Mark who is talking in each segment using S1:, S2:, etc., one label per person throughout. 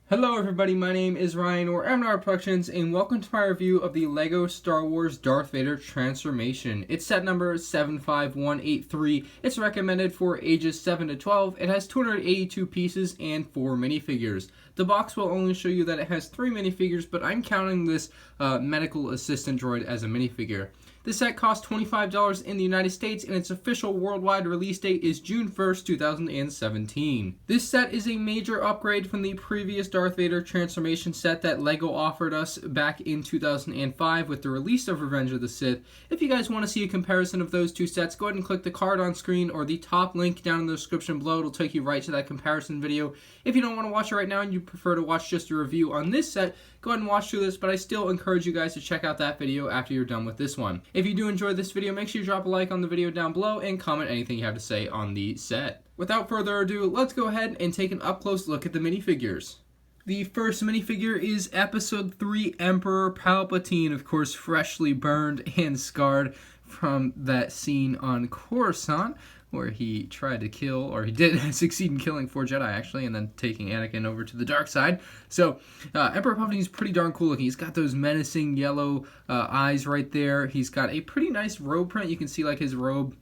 S1: Hello everybody, my name is Ryan or MandRproductions, and welcome to my review of the LEGO Star Wars Darth Vader transformation. It's set number 75183. It's recommended for ages 7 to 12. It has 282 pieces and 4 minifigures. The box will only show you that it has 3 minifigures, but I'm counting this medical assistant droid as a minifigure. This set costs $25 in the United States, and its official worldwide release date is June 1st, 2017. This set is a major upgrade from the previous Darth Vader transformation set that LEGO offered us back in 2005 with the release of Revenge of the Sith. If you guys want to see a comparison of those two sets, go ahead and click the card on screen or the top link down in the description below. It'll take you right to that comparison video. If you don't want to watch it right now and you prefer to watch just a review on this set, go ahead and watch through this, but I still encourage you guys to check out that video after you're done with this one. If you do enjoy this video, make sure you drop a like on the video down below and comment anything you have to say on the set. Without further ado, let's go ahead and take an up-close look at the minifigures. The first minifigure is Episode 3 Emperor Palpatine, of course freshly burned and scarred from that scene on Coruscant, where he tried to kill, or he did succeed in killing 4 Jedi actually, and then taking Anakin over to the dark side. So, Emperor Palpatine is pretty darn cool looking. He's got those menacing yellow eyes right there. He's got a pretty nice robe print. You can see like his robe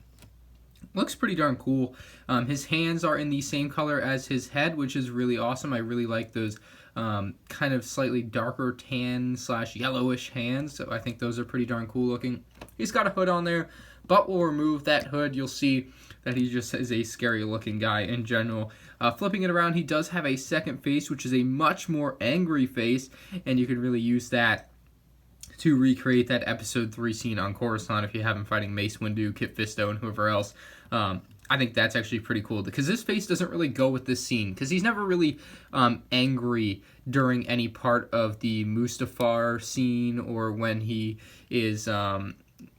S1: looks pretty darn cool. His hands are in the same color as his head, which is really awesome. I really like those kind of slightly darker tan / yellowish hands. So I think those are pretty darn cool looking. He's got a hood on there, but we'll remove that hood. You'll see that he just is a scary looking guy in general. Flipping it around, he does have a second face, which is a much more angry face, and you can really use that to recreate that Episode 3 scene on Coruscant if you have him fighting Mace Windu, Kit Fisto, and whoever else. I think that's actually pretty cool because this face doesn't really go with this scene because he's never really angry during any part of the Mustafar scene or when he is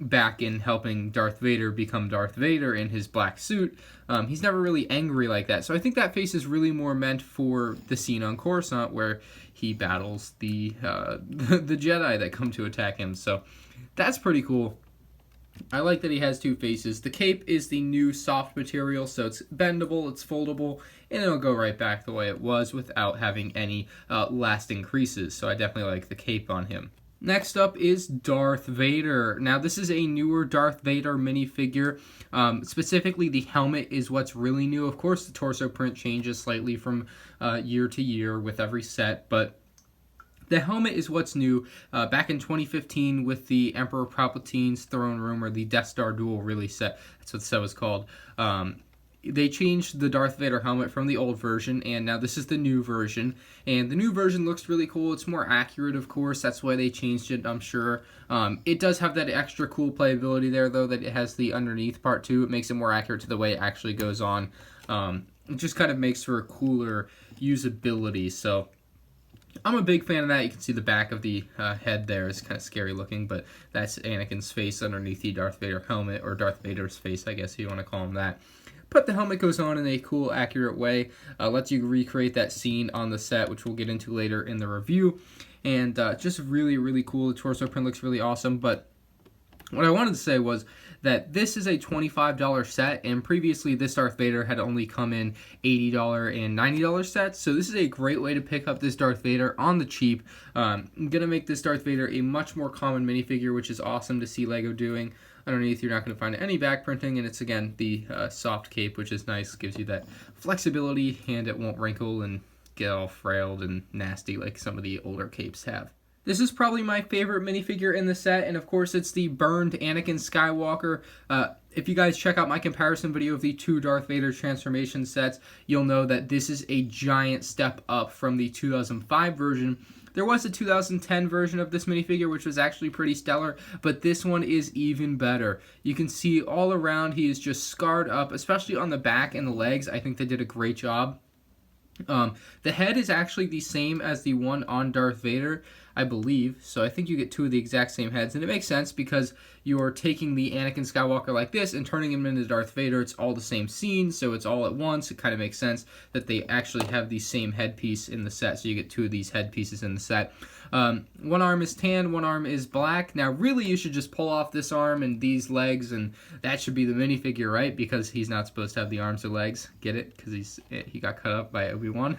S1: back in helping Darth Vader become Darth Vader in his black suit. He's never really angry like that. So I think that face is really more meant for the scene on Coruscant where he battles the Jedi that come to attack him. So that's pretty cool. I like that he has 2 faces. The cape is the new soft material, so it's bendable, it's foldable, and it'll go right back the way it was without having any lasting creases. So I definitely like the cape on him. Next up is Darth Vader. Now, this is a newer Darth Vader minifigure. Specifically, the helmet is what's really new. Of course, the torso print changes slightly from year to year with every set, but the helmet is what's new. Back in 2015 with the Emperor Palpatine's Throne Room, or the Death Star Duel release set, that's what the set was called, they changed the Darth Vader helmet from the old version, and now this is the new version. And the new version looks really cool. It's more accurate, of course. That's why they changed it, I'm sure. It does have that extra cool playability there, though, that it has the underneath part, too. It makes it more accurate to the way it actually goes on. It just kind of makes for a cooler usability, so I'm a big fan of that. You can see the back of the head there is kind of scary looking, but that's Anakin's face underneath the Darth Vader helmet, or Darth Vader's face, I guess you want to call him that. But the helmet goes on in a cool, accurate way. Lets you recreate that scene on the set, which we'll get into later in the review. And just really, really cool. The torso print looks really awesome. But what I wanted to say was that this is a $25 set, and previously this Darth Vader had only come in $80 and $90 sets. So this is a great way to pick up this Darth Vader on the cheap. I'm going to make this Darth Vader a much more common minifigure, which is awesome to see LEGO doing. Underneath, you're not going to find any back printing, and it's, again, the soft cape, which is nice. Gives you that flexibility, and it won't wrinkle and get all frailed and nasty like some of the older capes have. This is probably my favorite minifigure in the set, and of course it's the burned Anakin Skywalker. If you guys check out my comparison video of the 2 Darth Vader transformation sets, you'll know that this is a giant step up from the 2005 version. There was a 2010 version of this minifigure, which was actually pretty stellar, but this one is even better. You can see all around he is just scarred up, especially on the back and the legs. I think they did a great job. The head is actually the same as the one on Darth Vader, I believe, so I think you get 2 of the exact same heads, and it makes sense because you're taking the Anakin Skywalker like this and turning him into Darth Vader. It's all the same scene, so it's all at once. It kind of makes sense that they actually have the same headpiece in the set, so you get 2 of these headpieces in the set. One arm is tan, one arm is black. Now, really, you should just pull off this arm and these legs, and that should be the minifigure, right? Because he's not supposed to have the arms or legs. Get it? Because he got cut up by Obi-Wan.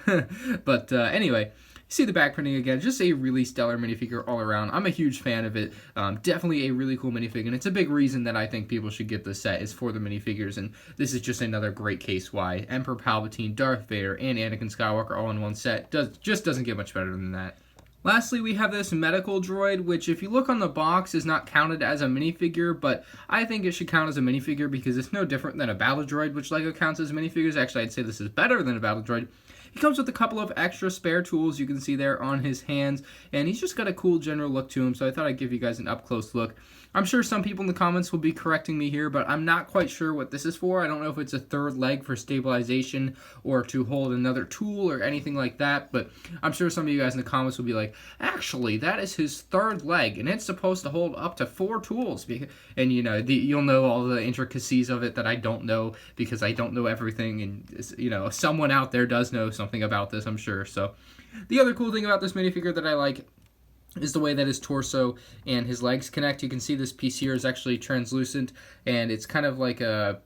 S1: But anyway, See the back printing again, just a really stellar minifigure all around. I'm a huge fan of it. Definitely a really cool minifigure, and it's a big reason that I think people should get this set is for the minifigures, and this is just another great case why Emperor Palpatine, Darth Vader, and Anakin Skywalker all in one set just doesn't get much better than that. Lastly, we have this medical droid, which if you look on the box is not counted as a minifigure, but I think it should count as a minifigure because it's no different than a battle droid, which LEGO counts as minifigures. Actually, I'd say this is better than a battle droid. He comes with a couple of extra spare tools you can see there on his hands, and he's just got a cool general look to him, so I thought I'd give you guys an up-close look. I'm sure some people in the comments will be correcting me here, but I'm not quite sure what this is for. I don't know if it's a third leg for stabilization or to hold another tool or anything like that, but I'm sure some of you guys in the comments will be like, actually, that is his third leg, and it's supposed to hold up to 4 tools. And, you know, you'll know all the intricacies of it that I don't know because I don't know everything, and, you know, someone out there does know something about this, I'm sure. So the other cool thing about this minifigure that I like is the way that his torso and his legs connect. You can see this piece here is actually translucent, and it's kind of like a,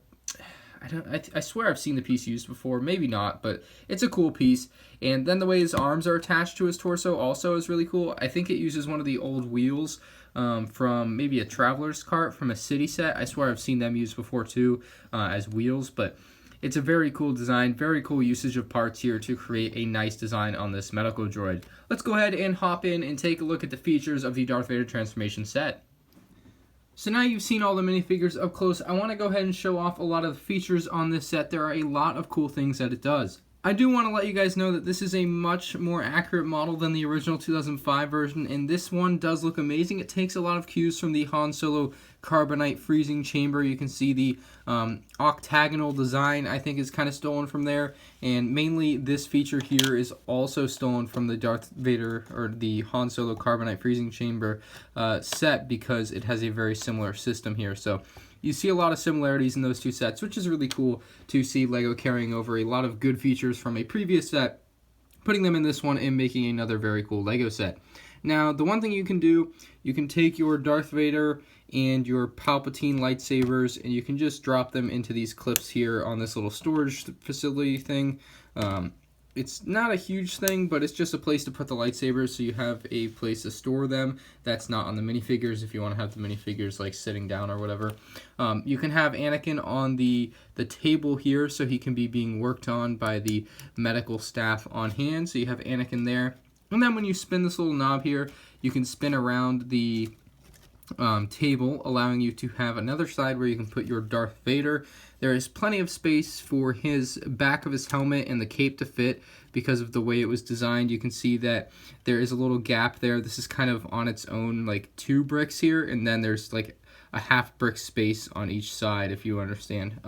S1: I swear I've seen the piece used before, maybe not, but it's a cool piece. And then the way his arms are attached to his torso also is really cool. I think it uses one of the old wheels from maybe a traveler's cart from a city set. I swear I've seen them used before too as wheels, but it's a very cool design, very cool usage of parts here to create a nice design on this medical droid. Let's go ahead and hop in and take a look at the features of the Darth Vader transformation set. So now you've seen all the minifigures up close, I want to go ahead and show off a lot of the features on this set. There are a lot of cool things that it does. I do want to let you guys know that this is a much more accurate model than the original 2005 version, and this one does look amazing. It takes a lot of cues from the Han Solo carbonite freezing chamber. You can see the octagonal design, I think, is kind of stolen from there, and mainly this feature here is also stolen from the Darth Vader or the Han Solo carbonite freezing chamber set because it has a very similar system here. So you see a lot of similarities in those two sets, which is really cool to see LEGO carrying over a lot of good features from a previous set, putting them in this one and making another very cool LEGO set. Now, the one thing you can do, you can take your Darth Vader and your Palpatine lightsabers, and you can just drop them into these clips here on this little storage facility thing. It's not a huge thing, but it's just a place to put the lightsabers, so you have a place to store them. That's not on the minifigures if you want to have the minifigures like sitting down or whatever. You can have Anakin on the table here, so he can be being worked on by the medical staff on hand. So you have Anakin there. And then when you spin this little knob here, you can spin around the table, allowing you to have another side where you can put your Darth Vader. There is plenty of space for his back of his helmet and the cape to fit because of the way it was designed. You can see that there is a little gap there. This is kind of on its own, like 2 bricks here, and then there's like a half brick space on each side, if you understand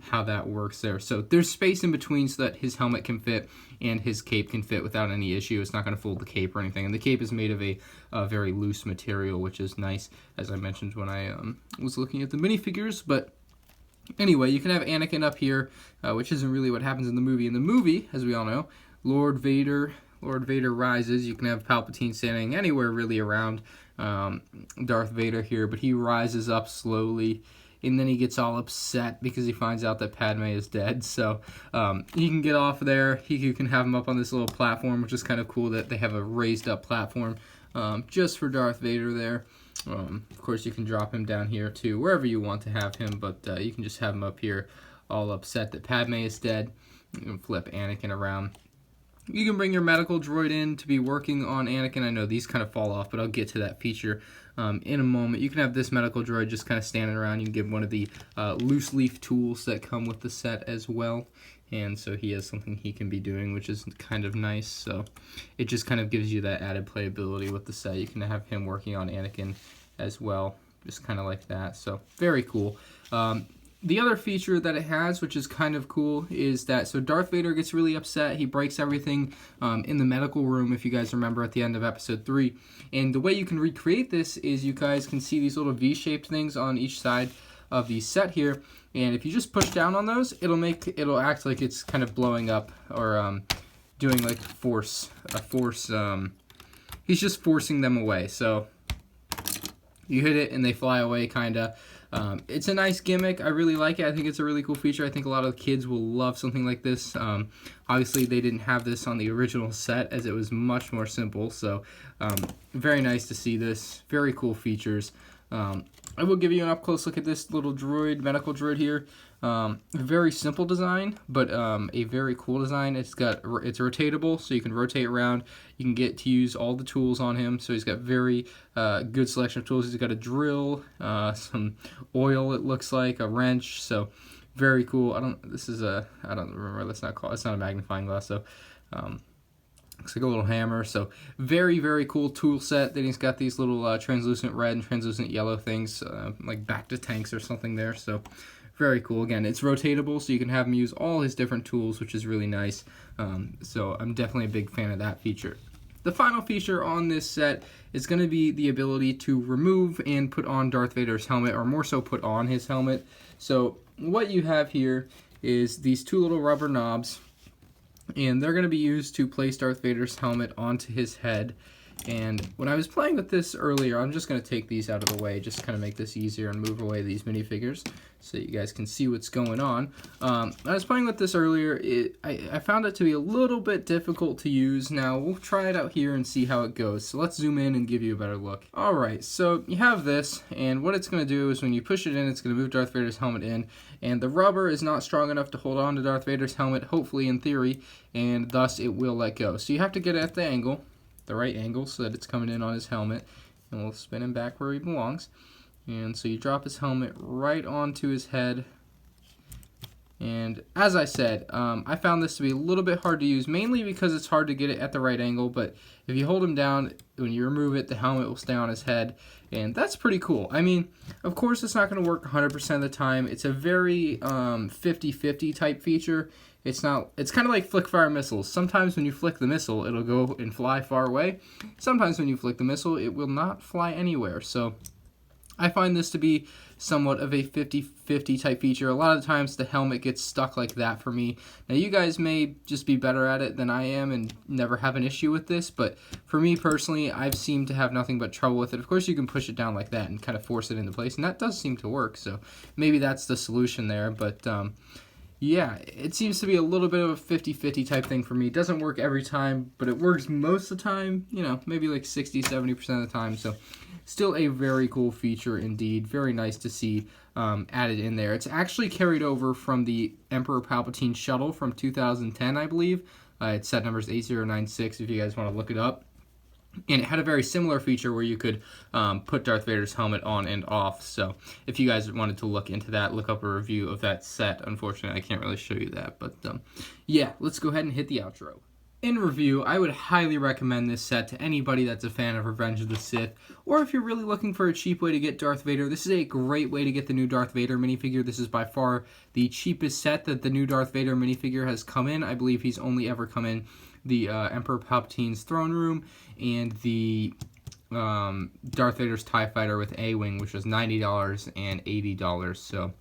S1: how that works there. So there's space in between so that his helmet can fit and his cape can fit without any issue. It's not going to fold the cape or anything. And the cape is made of a very loose material, which is nice, as I mentioned when I was looking at the minifigures. But anyway, you can have Anakin up here, which isn't really what happens in the movie. In the movie, as we all know, Lord Vader rises. You can have Palpatine standing anywhere really around Darth Vader here, but he rises up slowly, and then he gets all upset because he finds out that Padme is dead. So he can get off there. You can have him up on this little platform, which is kind of cool that they have a raised up platform just for Darth Vader there. Of course, you can drop him down here too, wherever you want to have him, but you can just have him up here all upset that Padme is dead. You can flip Anakin around. You can bring your medical droid in to be working on Anakin. I know these kind of fall off, but I'll get to that feature in a moment. You can have this medical droid just kind of standing around. You can give one of the loose leaf tools that come with the set as well. And so he has something he can be doing, which is kind of nice. So it just kind of gives you that added playability with the set. You can have him working on Anakin as well, just kind of like that. So very cool. The other feature that it has, which is kind of cool, is that so Darth Vader gets really upset. He breaks everything in the medical room, if you guys remember at the end of episode 3. And the way you can recreate this is you guys can see these little V-shaped things on each side of the set here. And if you just push down on those, it'll act like it's kind of blowing up or doing like a force. He's just forcing them away. So you hit it and they fly away, kind of. It's a nice gimmick. I really like it. I think it's a really cool feature. I think a lot of kids will love something like this. Obviously, they didn't have this on the original set as it was much more simple. So very nice to see this. Very cool features. I will give you an up-close look at this little droid, medical droid here. Very simple design, but a very cool design. It's rotatable, so you can rotate around. You can get to use all the tools on him. So he's got very good selection of tools. He's got a drill, some oil, it looks like, a wrench. So very cool. I don't remember. That's not called. It's not a magnifying glass. So looks like a little hammer. So very, very cool tool set. Then he's got these little translucent red and translucent yellow things, like back to tanks or something there. So very cool. Again, it's rotatable, so you can have him use all his different tools, which is really nice. So I'm definitely a big fan of that feature. The final feature on this set is going to be the ability to remove and put on Darth Vader's helmet, or more so put on his helmet. So what you have here is these two little rubber knobs, and they're going to be used to place Darth Vader's helmet onto his head. And when I was playing with this earlier, I'm just going to take these out of the way, just kind of make this easier and move away these minifigures so you guys can see what's going on. I was playing with this earlier. I found it to be a little bit difficult to use. Now, we'll try it out here and see how it goes. So let's zoom in and give you a better look. Alright, so you have this, and what it's going to do is when you push it in, it's going to move Darth Vader's helmet in, and the rubber is not strong enough to hold on to Darth Vader's helmet, hopefully in theory, and thus it will let go. So you have to get it at the angle, the right angle, so that it's coming in on his helmet, and we'll spin him back where he belongs. And so you drop his helmet right onto his head, and as I said, I found this to be a little bit hard to use, mainly because it's hard to get it at the right angle. But if you hold him down, when you remove it, the helmet will stay on his head, and that's pretty cool. I mean, of course it's not going to work 100% of the time. It's a very 50-50 type feature. It's kind of like flick fire missiles. Sometimes when you flick the missile, it'll go and fly far away. Sometimes when you flick the missile, it will not fly anywhere. So I find this to be somewhat of a 50-50 type feature. A lot of times the helmet gets stuck like that for me. Now you guys may just be better at it than I am and never have an issue with this, but for me personally, I've seemed to have nothing but trouble with it. Of course you can push it down like that and kind of force it into place, and that does seem to work, so maybe that's the solution there. But yeah, it seems to be a little bit of a 50-50 type thing for me. It doesn't work every time, but it works most of the time, you know, maybe like 60-70% of the time. So still a very cool feature indeed. Very nice to see added in there. It's actually carried over from the Emperor Palpatine shuttle from 2010, I believe. It's set numbers 8096 if you guys want to look it up. And it had a very similar feature where you could put Darth Vader's helmet on and off. So if you guys wanted to look into that, look up a review of that set. Unfortunately, I can't really show you that. But yeah, let's go ahead and hit the outro. In review, I would highly recommend this set to anybody that's a fan of Revenge of the Sith, or if you're really looking for a cheap way to get Darth Vader, this is a great way to get the new Darth Vader minifigure. This is by far the cheapest set that the new Darth Vader minifigure has come in. I believe he's only ever come in the Emperor Palpatine's throne room and the Darth Vader's TIE Fighter with A-Wing, which was $90 and $80. So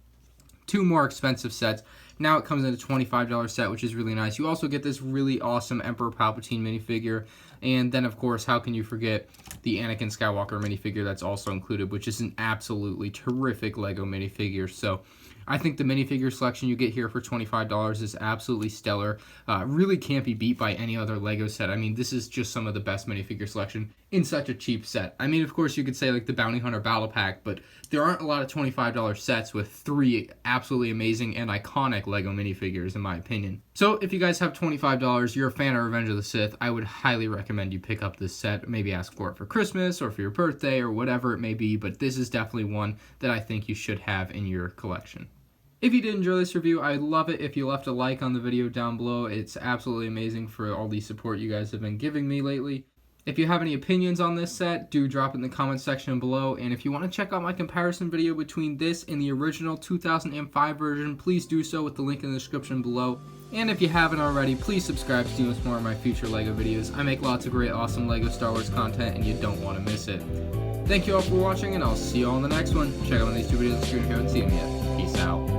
S1: two more expensive sets. Now it comes in a $25 set, which is really nice. You also get this really awesome Emperor Palpatine minifigure. And then, of course, how can you forget the Anakin Skywalker minifigure that's also included, which is an absolutely terrific LEGO minifigure. So I think the minifigure selection you get here for $25 is absolutely stellar. Really can't be beat by any other LEGO set. I mean, this is just some of the best minifigure selection in such a cheap set. I mean, of course, you could say like the Bounty Hunter Battle Pack, but there aren't a lot of $25 sets with 3 absolutely amazing and iconic LEGO minifigures, in my opinion. So if you guys have $25, you're a fan of Revenge of the Sith, I would highly recommend you pick up this set. Maybe ask for it for Christmas or for your birthday or whatever it may be, but this is definitely one that I think you should have in your collection. If you did enjoy this review, I'd love it if you left a like on the video down below. It's absolutely amazing for all the support you guys have been giving me lately. If you have any opinions on this set, do drop it in the comment section below. And if you want to check out my comparison video between this and the original 2005 version, please do so with the link in the description below. And if you haven't already, please subscribe to see more of my future LEGO videos. I make lots of great, awesome LEGO Star Wars content, and you don't want to miss it. Thank you all for watching, and I'll see you all in the next one. Check out one of these 2 videos on the screen if you haven't seen them yet. Peace out.